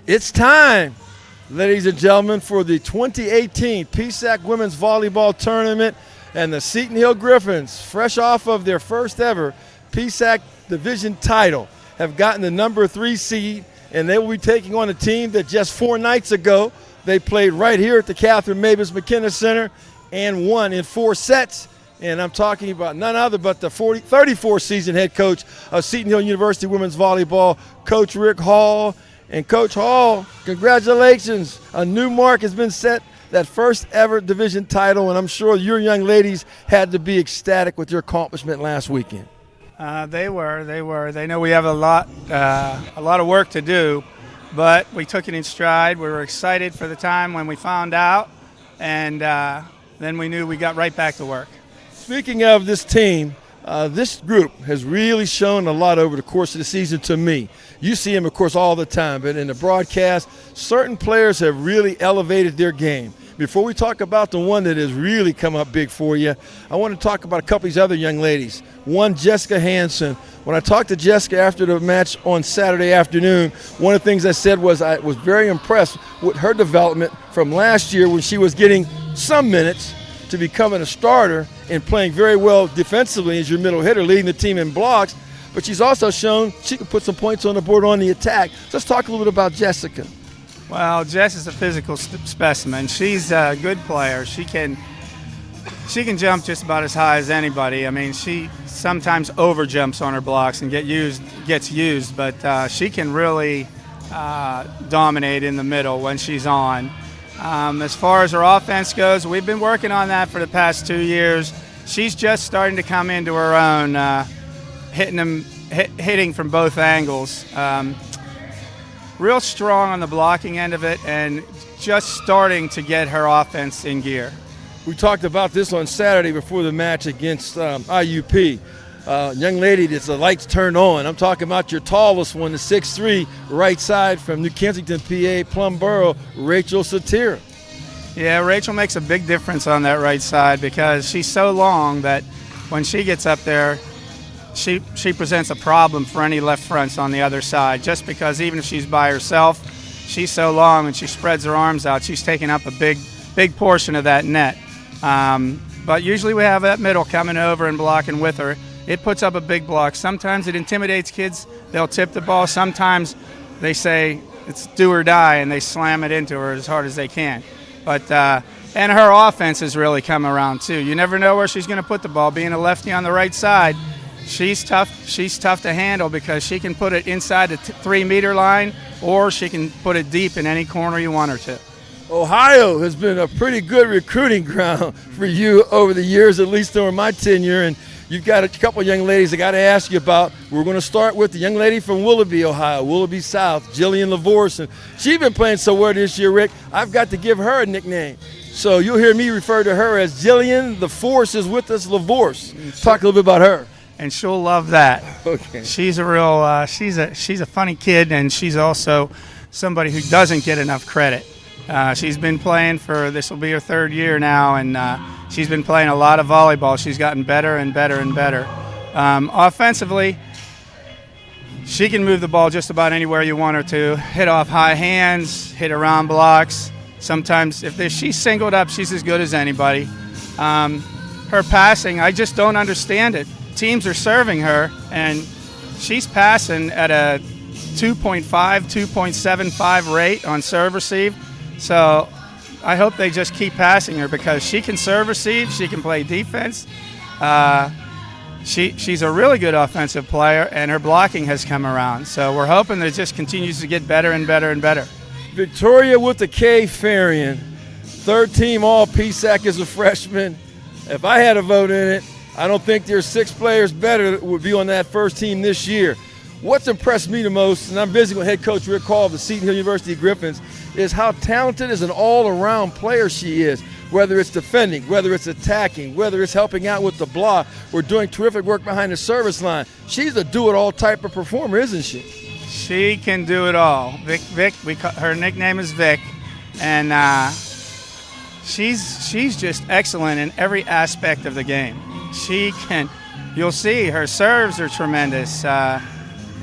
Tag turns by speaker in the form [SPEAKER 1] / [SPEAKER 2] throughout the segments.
[SPEAKER 1] It's time, ladies and gentlemen, for the 2018 PSAC Women's Volleyball Tournament, and the Seton Hill Griffins, fresh off of their first ever PSAC Division title, have gotten the number 3 seed, and they will be taking on a team that just 4 nights ago they played right here at the Catherine Mavis McKenna Center and won in 4 sets. And I'm talking about none other but the 34-season head coach of Seton Hill University Women's Volleyball, Coach Rick Hall. And Coach Hall, congratulations. A new mark has been set, that first ever division title, and I'm sure your young ladies had to be ecstatic with your accomplishment last weekend.
[SPEAKER 2] They were. They know we have a lot of work to do, but we took it in stride. We were excited for the time when we found out, and then we knew we got right back to work.
[SPEAKER 1] Speaking of this team, this group has really shown a lot over the course of the season to me. You see them, of course, all the time, but in the broadcast, certain players have really elevated their game. Before we talk about the one that has really come up big for you, I want to talk about a couple of these other young ladies. One, Jessica Hansen. When I talked to Jessica after the match on Saturday afternoon, one of the things I said was I was very impressed with her development from last year when she was getting some minutes to becoming a starter and playing very well defensively as your middle hitter, leading the team in blocks. But she's also shown she can put some points on the board on the attack. So let's talk a little bit about Jessica.
[SPEAKER 2] Well, Jess is a physical specimen. She's a good player. She can jump just about as high as anybody. I mean, she sometimes over jumps on her blocks and gets used, but she can really dominate in the middle when she's on. As far as her offense goes, we've been working on that for the past 2 years. She's just starting to come into her own, hitting from both angles. Real strong on the blocking end of it, and just starting to get her offense in gear.
[SPEAKER 1] We talked about this on Saturday before the match against IUP. Young lady that's the lights turned on. I'm talking about your tallest one, the 6'3", right side from New Kensington, PA, Plum Borough, Rachel Satira.
[SPEAKER 2] Yeah, Rachel makes a big difference on that right side because she's so long that when she gets up there, she presents a problem for any left fronts on the other side, just because even if she's by herself, she's so long and she spreads her arms out, she's taking up a big portion of that net. But usually we have that middle coming over and blocking with her. It puts up a big block. Sometimes it intimidates kids. They'll tip the ball. Sometimes they say it's do or die, and they slam it into her as hard as they can. But and her offense has really come around too. You never know where she's going to put the ball. Being a lefty on the right side, she's tough. She's tough to handle because she can put it inside the 3-meter line, or she can put it deep in any corner you want her to.
[SPEAKER 1] Ohio has been a pretty good recruiting ground for you over the years, at least over my tenure, and you've got a couple of young ladies I got to ask you about. We're going to start with the young lady from Willoughby, Ohio, Willoughby South, Jillian LaVorse. And she's been playing so well this year, Rick, I've got to give her a nickname. So you'll hear me refer to her as Jillian. The Force is with us, LaVorse. Talk a little bit about her.
[SPEAKER 2] And she'll love that.
[SPEAKER 1] Okay.
[SPEAKER 2] She's a real, she's a funny kid, and she's also somebody who doesn't get enough credit. She's been playing this will be her 3rd year now, and she's been playing a lot of volleyball. She's gotten better and better and better. Offensively, she can move the ball just about anywhere you want her to, hit off high hands, hit around blocks. Sometimes if she's singled up, she's as good as anybody. Her passing, I just don't understand it. Teams are serving her, and she's passing at a 2.5, 2.75 rate on serve receive. So I hope they just keep passing her because she can serve receive, she can play defense. She's a really good offensive player, and her blocking has come around. So we're hoping that it just continues to get better and better and better.
[SPEAKER 1] Victoria with the K Farian, 3rd team all PSAC as a freshman. If I had a vote in it, I don't think there's 6 players better that would be on that first team this year. What's impressed me the most, and I'm visiting with head coach Rick Hall of the Seton Hill University Griffins, is how talented as an all-around player she is. Whether it's defending, whether it's attacking, whether it's helping out with the block, or doing terrific work behind the service line. She's a do-it-all type of performer, isn't she?
[SPEAKER 2] She can do it all. Her nickname is Vic, and she's just excellent in every aspect of the game. You'll see her serves are tremendous.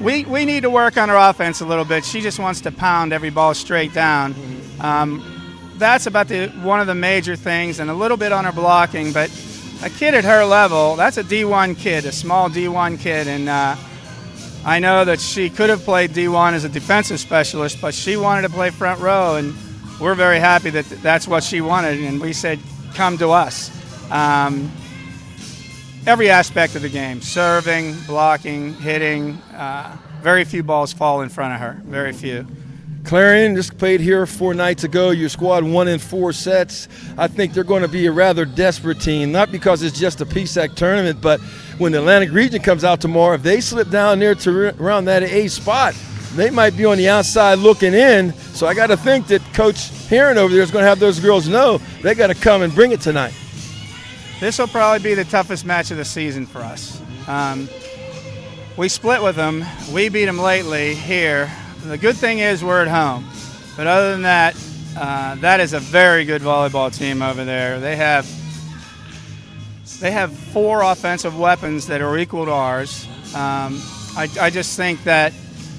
[SPEAKER 2] we need to work on her offense a little bit. She just wants to pound every ball straight down. That's about one of the major things, and a little bit on her blocking. But a kid at her level, that's a D1 kid, a small D1 kid, and I know that she could have played D1 as a defensive specialist, but she wanted to play front row, and we're very happy that that's what she wanted, and we said, come to us. Every aspect of the game, serving, blocking, hitting, very few balls fall in front of her, very few.
[SPEAKER 1] Clarion just played here 4 nights ago. Your squad won in 4 sets. I think they're going to be a rather desperate team, not because it's just a PSAC tournament, but when the Atlantic region comes out tomorrow, if they slip down there to around that A spot, they might be on the outside looking in. So I got to think that Coach Heron over there is going to have those girls know they got to come and bring it tonight.
[SPEAKER 2] This will probably be the toughest match of the season for us. We split with them. We beat them lately here. The good thing is we're at home. But other than that, that is a very good volleyball team over there. They have 4 offensive weapons that are equal to ours. I just think that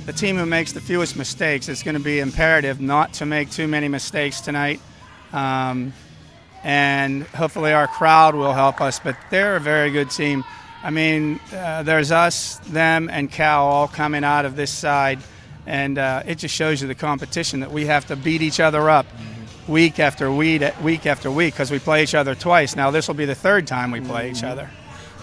[SPEAKER 2] the team who makes the fewest mistakes, it's going to be imperative not to make too many mistakes tonight. And hopefully our crowd will help us, but they're a very good team. I mean, there's us, them, and Cal all coming out of this side, and it just shows you the competition that we have to beat each other up week after week, because we play each other twice. Now this will be the 3rd time we play each other.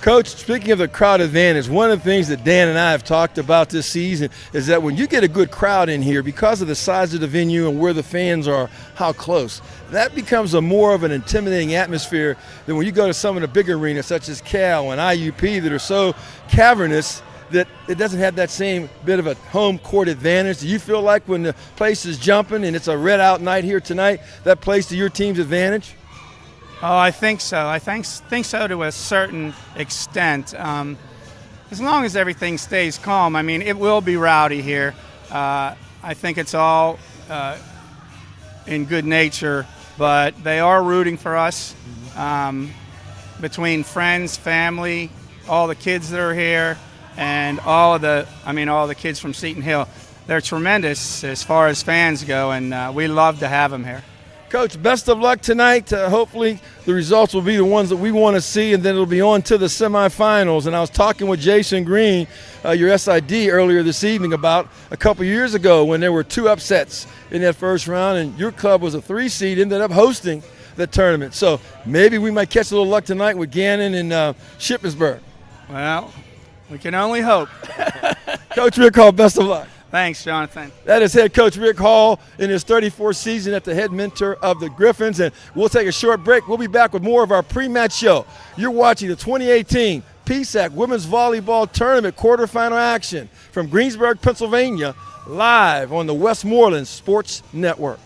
[SPEAKER 1] Coach, speaking of the crowd advantage, one of the things that Dan and I have talked about this season is that when you get a good crowd in here, because of the size of the venue and where the fans are, how close, that becomes a more of an intimidating atmosphere than when you go to some of the big arenas such as Cal and IUP that are so cavernous that it doesn't have that same bit of a home court advantage. Do you feel like when the place is jumping and it's a red out night here tonight, that plays to your team's advantage?
[SPEAKER 2] Oh, I think so. I think so to a certain extent. As long as everything stays calm, I mean, it will be rowdy here. I think it's all in good nature, but they are rooting for us. Between friends, family, all the kids that are here, and all the kids from Seton Hill, they're tremendous as far as fans go, and we love to have them here.
[SPEAKER 1] Coach, best of luck tonight. Hopefully the results will be the ones that we want to see, and then it'll be on to the semifinals. And I was talking with Jason Green, your SID, earlier this evening about a couple years ago when there were 2 upsets in that first round, and your club was a 3 seed, ended up hosting the tournament. So maybe we might catch a little luck tonight with Gannon and Shippensburg.
[SPEAKER 2] Well, we can only hope.
[SPEAKER 1] Coach Rick Hall, best of luck.
[SPEAKER 2] Thanks, Jonathan.
[SPEAKER 1] That is head coach Rick Hall in his 34th season at the head mentor of the Griffins. And we'll take a short break. We'll be back with more of our pre-match show. You're watching the 2018 PSAC Women's Volleyball Tournament quarterfinal action from Greensburg, Pennsylvania, live on the Westmoreland Sports Network.